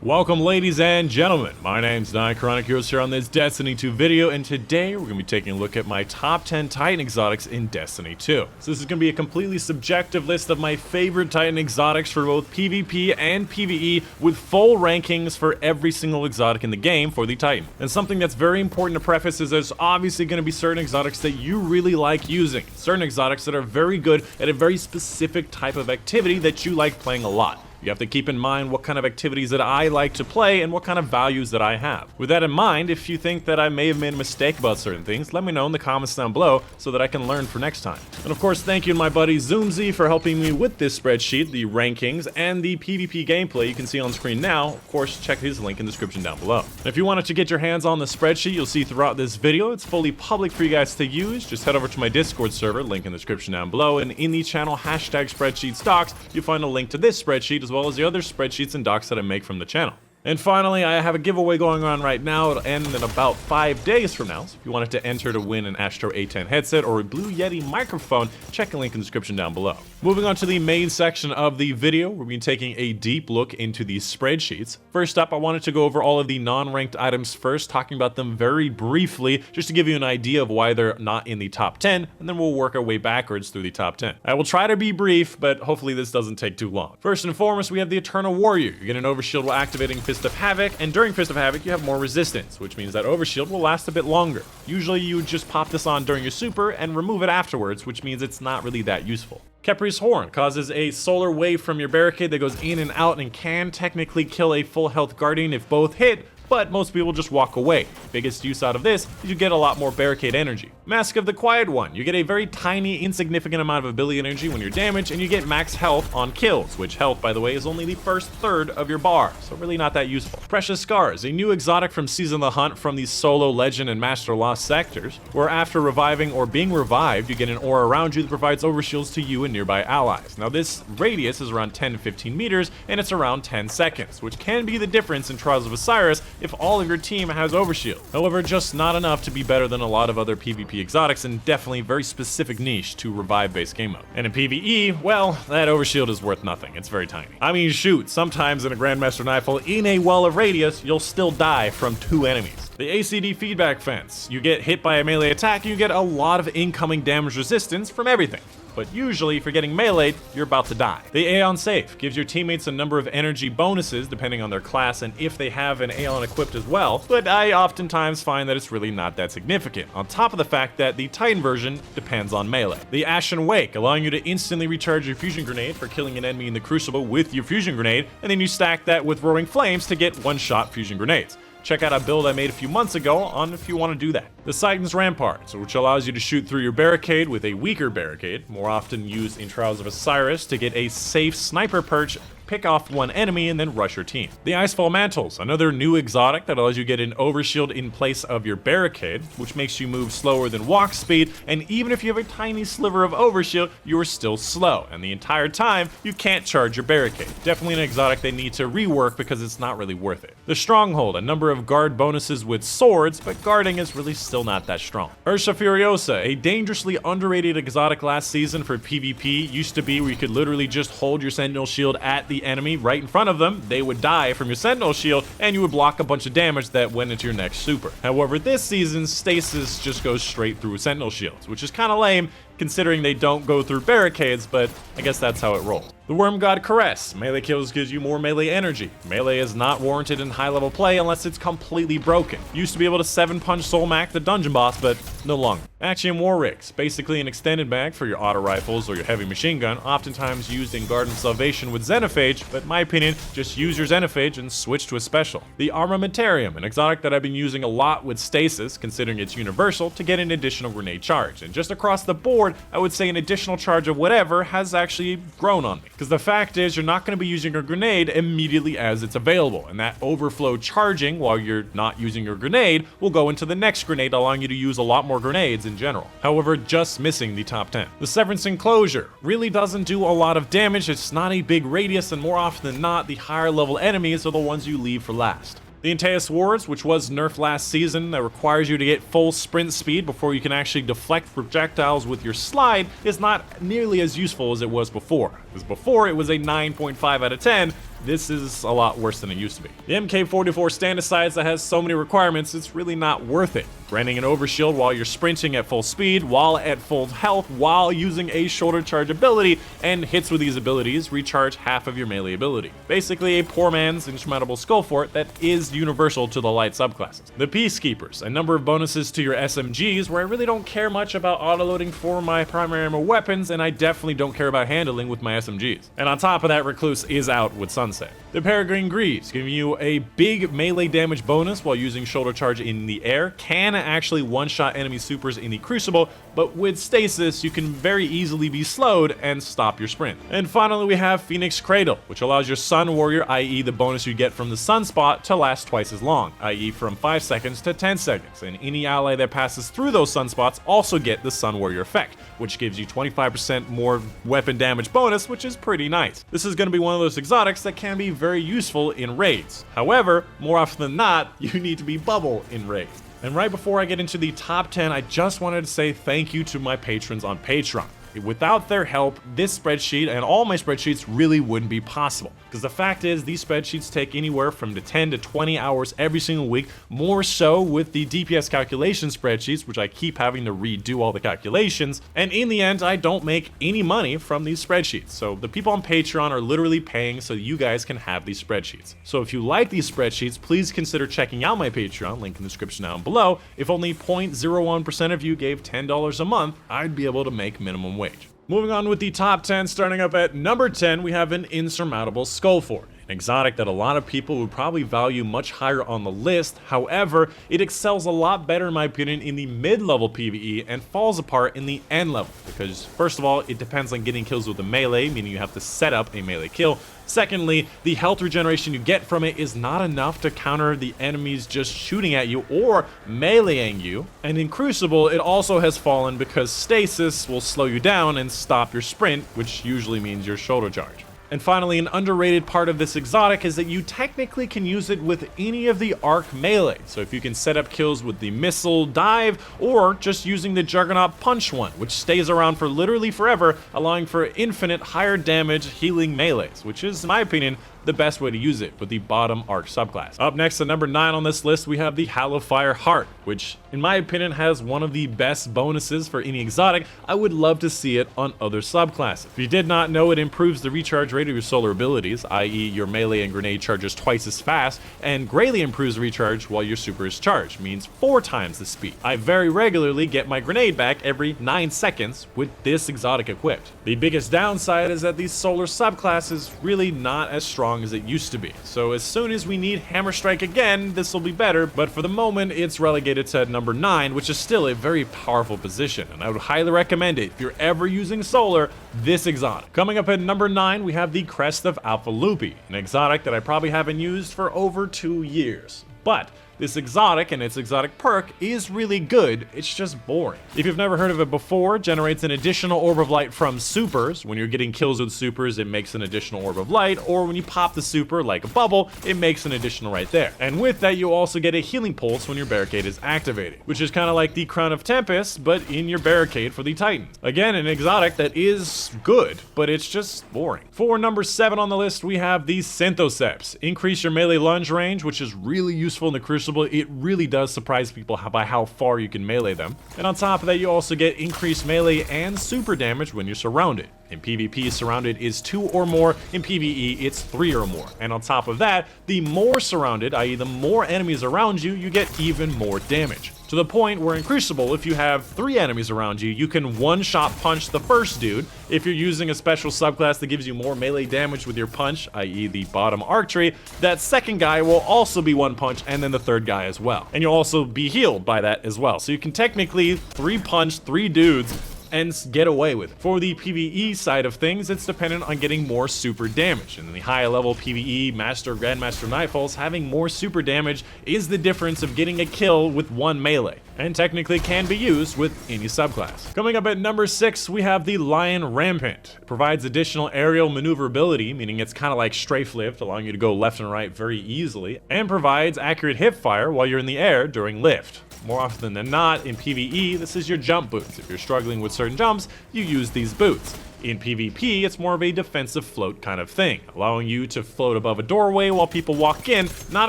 Welcome ladies and gentlemen, my name's Nightfall here on this Destiny 2 video, and today we're going to be taking a look at my top 10 Titan exotics in Destiny 2. So this is going to be a completely subjective list of my favorite Titan exotics for both PvP and PvE, with full rankings for every single exotic in the game for the Titan. And something that's very important to preface is there's obviously going to be certain exotics that you really like using, certain exotics that are very good at a very specific type of activity that you like playing a lot. You have to keep in mind what kind of activities that I like to play and what kind of values that I have. With that in mind, if you think that I may have made a mistake about certain things, let me know in the comments down below so that I can learn for next time. And of course, thank you to my buddy Zoomzy for helping me with this spreadsheet, the rankings, and the PvP gameplay you can see on screen now. Of course, check his link in the description down below. And if you wanted to get your hands on the spreadsheet you'll see throughout this video, it's fully public for you guys to use. Just head over to my Discord server, link in the description down below, and in the channel #spreadsheets docs, you'll find a link to this spreadsheet as well as the other spreadsheets and docs that I make from the channel. And finally, I have a giveaway going on right now. It'll end in about 5 days from now. So if you wanted to enter to win an Astro A10 headset or a Blue Yeti microphone, check the link in the description down below. Moving on to the main section of the video, we're going to be taking a deep look into these spreadsheets. First up, I wanted to go over all of the non-ranked items first, talking about them very briefly, just to give you an idea of why they're not in the top 10, and then we'll work our way backwards through the top 10. I will try to be brief, but hopefully this doesn't take too long. First and foremost, we have the Eternal Warrior. You get an overshield while activating Fist of Havoc, and during Fist of Havoc you have more resistance, which means that overshield will last a bit longer. Usually you would just pop this on during your super and remove it afterwards, which means it's not really that useful. Kepri's Horn causes a solar wave from your barricade that goes in and out and can technically kill a full health guardian if both hit, but most people just walk away. Biggest use out of this is you get a lot more barricade energy. Mask of the Quiet One. You get a very tiny, insignificant amount of ability energy when you're damaged, and you get max health on kills, which health, by the way, is only the first third of your bar, so really not that useful. Precious Scars, a new exotic from Season of the Hunt from the Solo, Legend, and Master Lost sectors, where after reviving or being revived, you get an aura around you that provides overshields to you and nearby allies. Now this radius is around 10 to 15 meters, and it's around 10 seconds, which can be the difference in Trials of Osiris if all of your team has overshield. However, just not enough to be better than a lot of other PvP exotics, and definitely very specific niche to revive based game mode. And in PvE, well, that overshield is worth nothing. It's very tiny. I mean, shoot, sometimes in a Grandmaster Nightfall, in a well of radius, you'll still die from 2 enemies. The ACD feedback fence. You get hit by a melee attack, you get a lot of incoming damage resistance from everything. But usually, if you're getting meleeed, you're about to die. The Aeon Safe gives your teammates a number of energy bonuses depending on their class and if they have an Aeon equipped as well, but I oftentimes find that it's really not that significant, on top of the fact that the Titan version depends on melee. The Ashen Wake, allowing you to instantly recharge your fusion grenade for killing an enemy in the Crucible with your fusion grenade, and then you stack that with Roaring Flames to get one-shot fusion grenades. Check out a build I made a few months ago on if you want to do that. The Titan's Rampart, which allows you to shoot through your barricade with a weaker barricade, more often used in Trials of Osiris to get a safe sniper perch, pick off one enemy, and then rush your team. The Icefall Mantles, another new exotic that allows you to get an overshield in place of your barricade, which makes you move slower than walk speed, and even if you have a tiny sliver of overshield, you are still slow, and the entire time, you can't charge your barricade. Definitely an exotic they need to rework because it's not really worth it. The Stronghold, a number of guard bonuses with swords, but guarding is really still not that strong. Ursa Furiosa, a dangerously underrated exotic last season for PvP, used to be where you could literally just hold your Sentinel shield at the enemy right in front of them, they would die from your Sentinel shield, and you would block a bunch of damage that went into your next super. However, this season, stasis just goes straight through Sentinel shields, which is kind of lame considering they don't go through barricades, but I guess that's how it rolls. The Worm God Caress. Melee kills gives you more melee energy. Melee is not warranted in high level play unless it's completely broken. Used to be able to 7-punch Soulmac the dungeon boss, but no longer. Axiom War Rigs. Basically an extended mag for your auto rifles or your heavy machine gun, oftentimes used in Garden of Salvation with Xenophage, but in my opinion, just use your Xenophage and switch to a special. The Armamentarium, an exotic that I've been using a lot with Stasis, considering it's universal, to get an additional grenade charge. And just across the board, I would say an additional charge of whatever has actually grown on me. Because the fact is, you're not going to be using a grenade immediately as it's available, and that overflow charging while you're not using your grenade will go into the next grenade, allowing you to use a lot more grenades in general. However, just missing the top 10. The Severance Enclosure really doesn't do a lot of damage, it's not a big radius, and more often than not, the higher level enemies are the ones you leave for last. The Antaeus Wards, which was nerfed last season, that requires you to get full sprint speed before you can actually deflect projectiles with your slide, is not nearly as useful as it was before. Because before it was a 9.5 out of 10, this is a lot worse than it used to be. The MK44 stand asides that has so many requirements, it's really not worth it. Granting an overshield while you're sprinting at full speed, while at full health, while using a shoulder charge ability, and hits with these abilities recharge half of your melee ability. Basically a poor man's insurmountable skull fort that is universal to the light subclasses. The Peacekeepers, a number of bonuses to your SMGs where I really don't care much about autoloading for my primary ammo weapons, and I definitely don't care about handling with my SMGs. And on top of that, Recluse is out with Sunset. The Peregrine Greaves, giving you a big melee damage bonus while using shoulder charge in the air, can actually one-shot enemy supers in the Crucible, but with stasis you can very easily be slowed and stop your sprint. And finally we have Phoenix Cradle, which allows your Sun Warrior, i.e. the bonus you get from the Sunspot, to last twice as long, i.e. from 5 seconds to 10 seconds, and any ally that passes through those Sunspots also get the Sun Warrior effect, which gives you 25% more weapon damage bonus, which is pretty nice. This is going to be one of those exotics that can be very useful in raids. However, more often than not, you need to be bubble in raids. And right before I get into the top 10, I just wanted to say thank you to my patrons on Patreon. Without their help, this spreadsheet and all my spreadsheets really wouldn't be possible. Because the fact is, these spreadsheets take anywhere from 10 to 20 hours every single week, more so with the DPS calculation spreadsheets, which I keep having to redo all the calculations. And in the end, I don't make any money from these spreadsheets. So the people on Patreon are literally paying so you guys can have these spreadsheets. So if you like these spreadsheets, please consider checking out my Patreon, link in the description down below. If only 0.01% of you gave $10 a month, I'd be able to make minimum wage. Moving on with the top 10, starting up at number 10, we have an insurmountable skull fort. An exotic that a lot of people would probably value much higher on the list. However, it excels a lot better in my opinion in the mid-level PvE and falls apart in the end level. Because first of all, it depends on getting kills with the melee, meaning you have to set up a melee kill. Secondly, the health regeneration you get from it is not enough to counter the enemies just shooting at you or meleeing you. And in Crucible, it also has fallen because stasis will slow you down and stop your sprint, which usually means your shoulder charge. And finally, an underrated part of this exotic is that you technically can use it with any of the arc melee. So if you can set up kills with the missile dive or just using the Juggernaut punch one, which stays around for literally forever, allowing for infinite higher damage healing melees, which is, in my opinion, the best way to use it with the bottom arc subclass. Up next at number 9 on this list, we have the Hallowfire Heart, which in my opinion has one of the best bonuses for any exotic. I would love to see it on other subclasses. If you did not know, it improves the recharge rate of your solar abilities, i.e. your melee and grenade charges twice as fast, and greatly improves recharge while your super is charged, means 4 times the speed. I very regularly get my grenade back every 9 seconds with this exotic equipped. The biggest downside is that the solar subclass is really not as strong as it used to be. So as soon as we need Hammer Strike again, this will be better, but for the moment it's relegated to number 9, which is still a very powerful position, and I would highly recommend it if you're ever using solar, this exotic. Coming up at number 9, we have the Crest of Alpha Lupi, an exotic that I probably haven't used for over 2 years. But this exotic and its exotic perk is really good, it's just boring. If you've never heard of it before, it generates an additional orb of light from supers. When you're getting kills with supers, it makes an additional orb of light, or when you pop the super like a bubble, it makes an additional right there. And with that, you also get a healing pulse when your barricade is activated, which is kind of like the Crown of Tempest, but in your barricade for the Titans. Again, an exotic that is good, but it's just boring. For number 7 on the list, we have the Synthoceps. Increase your melee lunge range, which is really useful in the Crucible. It really does surprise people by how far you can melee them. And on top of that, you also get increased melee and super damage when you're surrounded. In PvP, surrounded is 2 or more. In PvE, it's 3 or more. And on top of that, the more surrounded, i.e. the more enemies around you, you get even more damage. To the point where in Crucible, if you have 3 enemies around you, you can one-shot punch the first dude. If you're using a special subclass that gives you more melee damage with your punch, i.e. the bottom arc tree, that second guy will also be one punch, and then the third guy as well. And you'll also be healed by that as well. So you can technically 3-punch 3 dudes and get away with it. For the PvE side of things, it's dependent on getting more super damage. And in the higher level PvE, Master, Grandmaster, Nightfalls, having more super damage is the difference of getting a kill with 1 melee, and technically can be used with any subclass. Coming up at number 6, we have the Lion Rampant. It provides additional aerial maneuverability, meaning it's kind of like strafe lift, allowing you to go left and right very easily, and provides accurate hip fire while you're in the air during lift. More often than not, in PvE, this is your jump boots. If you're struggling with certain jumps, you use these boots. In PvP, it's more of a defensive float kind of thing, allowing you to float above a doorway while people walk in, not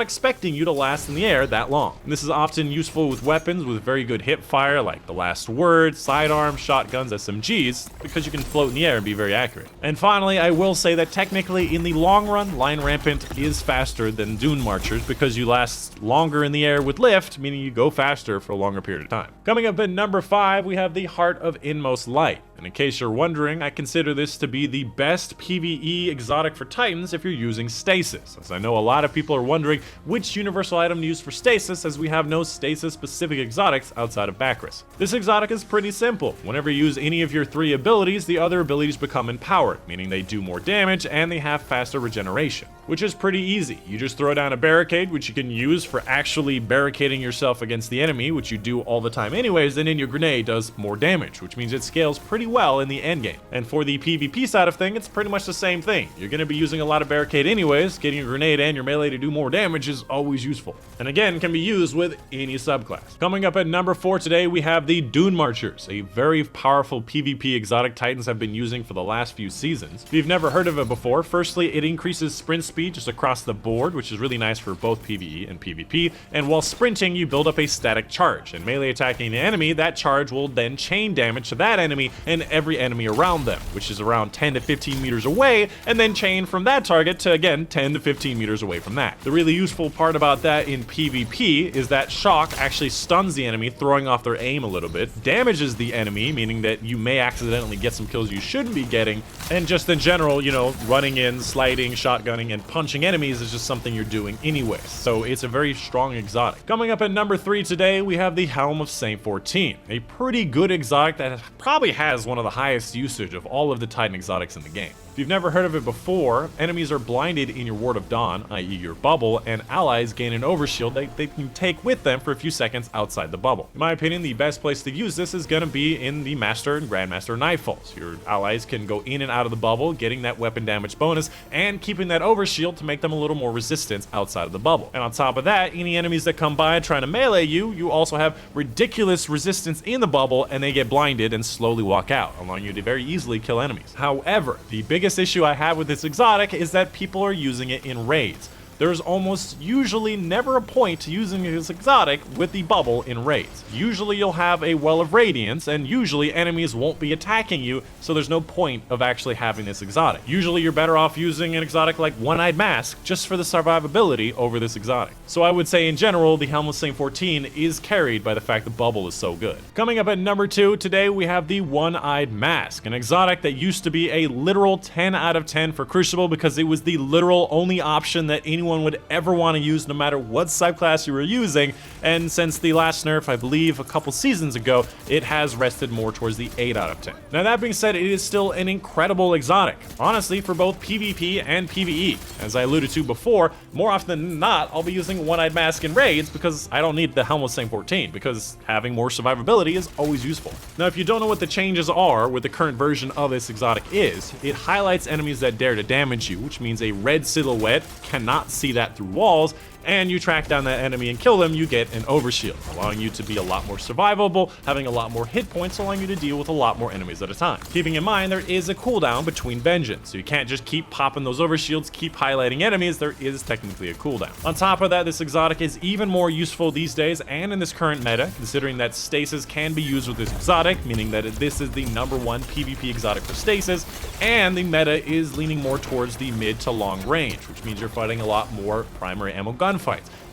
expecting you to last in the air that long. And this is often useful with weapons with very good hip fire like the Last Word, sidearms, shotguns, SMGs, because you can float in the air and be very accurate. And finally, I will say that technically in the long run, Line Rampant is faster than Dune Marchers because you last longer in the air with lift, meaning you go faster for a longer period of time. Coming up at number 5, we have the Heart of Inmost Light. And in case you're wondering, I consider this to be the best PvE exotic for Titans if you're using Stasis, as I know a lot of people are wondering which universal item to use for Stasis, as we have no Stasis-specific exotics outside of Bacchus. This exotic is pretty simple. Whenever you use any of your 3 abilities, the other abilities become empowered, meaning they do more damage and they have faster regeneration, which is pretty easy. You just throw down a barricade, which you can use for actually barricading yourself against the enemy, which you do all the time anyways, and then your grenade does more damage, which means it scales pretty well in the endgame. And for the PvP side of thing, it's pretty much the same thing. You're going to be using a lot of barricade anyways. Getting your grenade and your melee to do more damage is always useful, and again can be used with any subclass. Coming up at number 4 today, we have the Dune Marchers, a very powerful PvP exotic Titans have been using for the last few seasons. If you've never heard of it before, firstly, it increases sprint speed just across the board, which is really nice for both PvE and PvP, and while sprinting you build up a static charge, and melee attacking the enemy, that charge will then chain damage to that enemy and every enemy around them, which is around 10 to 15 meters away, and then chain from that target to, again, 10 to 15 meters away from that. The really useful part about that in PvP is that shock actually stuns the enemy, throwing off their aim a little bit, damages the enemy, meaning that you may accidentally get some kills you shouldn't be getting, and just in general, you know, running in, sliding, shotgunning, and punching enemies is just something you're doing anyways, so it's a very strong exotic. Coming up at number 3 today, we have the Helm of Saint 14, a pretty good exotic that probably has one of the highest usage of all of the Titan exotics in the game. If you've never heard of it before, enemies are blinded in your Ward of Dawn, i.e. your bubble, and allies gain an overshield that they can take with them for a few seconds outside the bubble. In my opinion, the best place to use this is going to be in the Master and Grandmaster Nightfalls. Your allies can go in and out of the bubble, getting that weapon damage bonus, and keeping that overshield to make them a little more resistant outside of the bubble. And on top of that, any enemies that come by trying to melee you, you also have ridiculous resistance in the bubble, and they get blinded and slowly walk out, allowing you to very easily kill enemies. However, the biggest issue I have with this exotic is that people are using it in raids. There's almost usually never a point to using this exotic with the bubble in raids. Usually you'll have a Well of Radiance, and usually enemies won't be attacking you, so there's no point of actually having this exotic. Usually you're better off using an exotic like One-Eyed Mask just for the survivability over this exotic. So I would say in general, the Helm of Saint 14 is carried by the fact the bubble is so good. Coming up at number 2 today, we have the One-Eyed Mask, an exotic that used to be a literal 10 out of 10 for Crucible because it was the literal only option that anyone would ever want to use no matter what subclass you were using, and since the last nerf, I believe a couple seasons ago, it has rested more towards the 8 out of 10. Now that being said, it is still an incredible exotic, honestly, for both PvP and PvE. As I alluded to before, more often than not, I'll be using One-Eyed Mask in raids because I don't need the Helm of Saint 14, because having more survivability is always useful. Now if you don't know what the changes are with the current version of this exotic is, it highlights enemies that dare to damage you, which means a red silhouette cannot see that through walls, and you track down that enemy and kill them, you get an overshield, allowing you to be a lot more survivable, having a lot more hit points, allowing you to deal with a lot more enemies at a time. Keeping in mind, there is a cooldown between vengeance, so you can't just keep popping those overshields, keep highlighting enemies, there is technically a cooldown. On top of that, this exotic is even more useful these days and in this current meta, considering that stasis can be used with this exotic, meaning that this is the #1 PvP exotic for stasis, and the meta is leaning more towards the mid to long range, which means you're fighting a lot more primary ammo gunfights,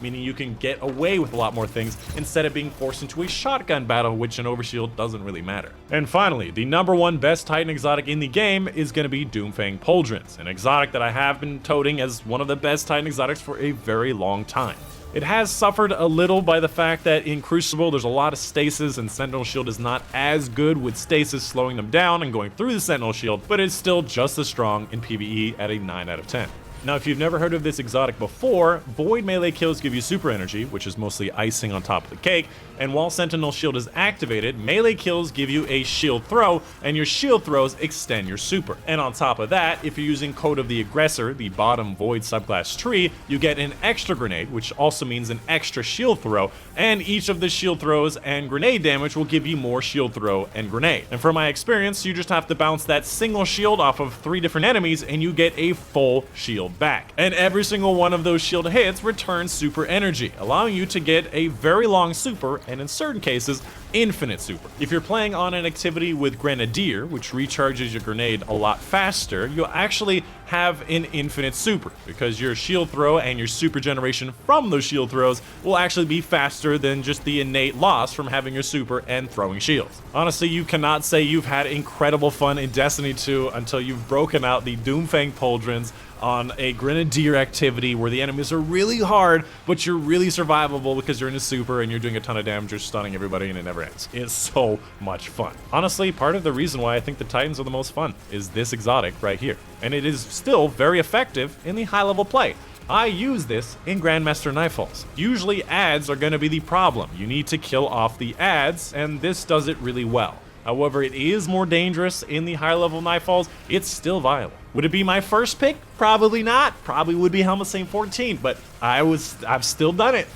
meaning you can get away with a lot more things instead of being forced into a shotgun battle, which an overshield doesn't really matter. And finally, the #1 best Titan exotic in the game is going to be Doomfang Pauldrons, an exotic that I have been toting as one of the best Titan exotics for a very long time. It has suffered a little by the fact that in Crucible there's a lot of stasis and Sentinel Shield is not as good with stasis slowing them down and going through the Sentinel Shield, but it's still just as strong in PvE at a 9 out of 10. Now, if you've never heard of this exotic before, void melee kills give you super energy, which is mostly icing on top of the cake, and while Sentinel Shield is activated, melee kills give you a shield throw, and your shield throws extend your super. And on top of that, if you're using Code of the Aggressor, the bottom void subclass tree, you get an extra grenade, which also means an extra shield throw, and each of the shield throws and grenade damage will give you more shield throw and grenade. And from my experience, you just have to bounce that single shield off of 3 different enemies and you get a full shield back. And every single one of those shield hits returns super energy, allowing you to get a very long super, and in certain cases, infinite super. If you're playing on an activity with Grenadier, which recharges your grenade a lot faster, you'll actually have an infinite super, because your shield throw and your super generation from those shield throws will actually be faster than just the innate loss from having your super and throwing shields. Honestly, you cannot say you've had incredible fun in Destiny 2 until you've broken out the Doomfang Pauldrons on a Grenadier activity where the enemies are really hard, but you're really survivable because you're in a super and you're doing a ton of damage, you're stunning everybody, and it never ends. It's so much fun. Honestly, part of the reason why I think the Titans are the most fun is this exotic right here. And it is still very effective in the high level play. I use this in Grandmaster Nightfalls. Usually ads are going to be the problem. You need to kill off the ads, and this does it really well. However, it is more dangerous in the high level Nightfalls. It's still viable. Would it be my first pick? Probably not. Probably would be Helmet Saint 14, but I've still done it.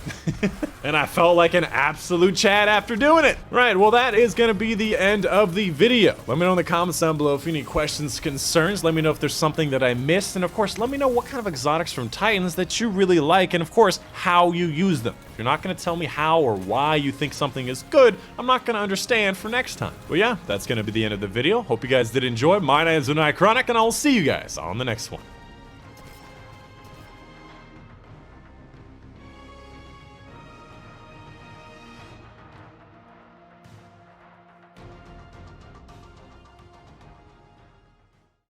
And I felt like an absolute Chad after doing it. Right, well, that is gonna be the end of the video. Let me know in the comments down below if you have any questions, concerns. Let me know if there's something that I missed. And of course, let me know what kind of exotics from Titans that you really like, and of course, how you use them. If you're not gonna tell me how or why you think something is good, I'm not gonna understand for next time. But yeah, that's gonna be the end of the video. Hope you guys did enjoy. My name is Nightchronic, and I'll see you guys on the next one.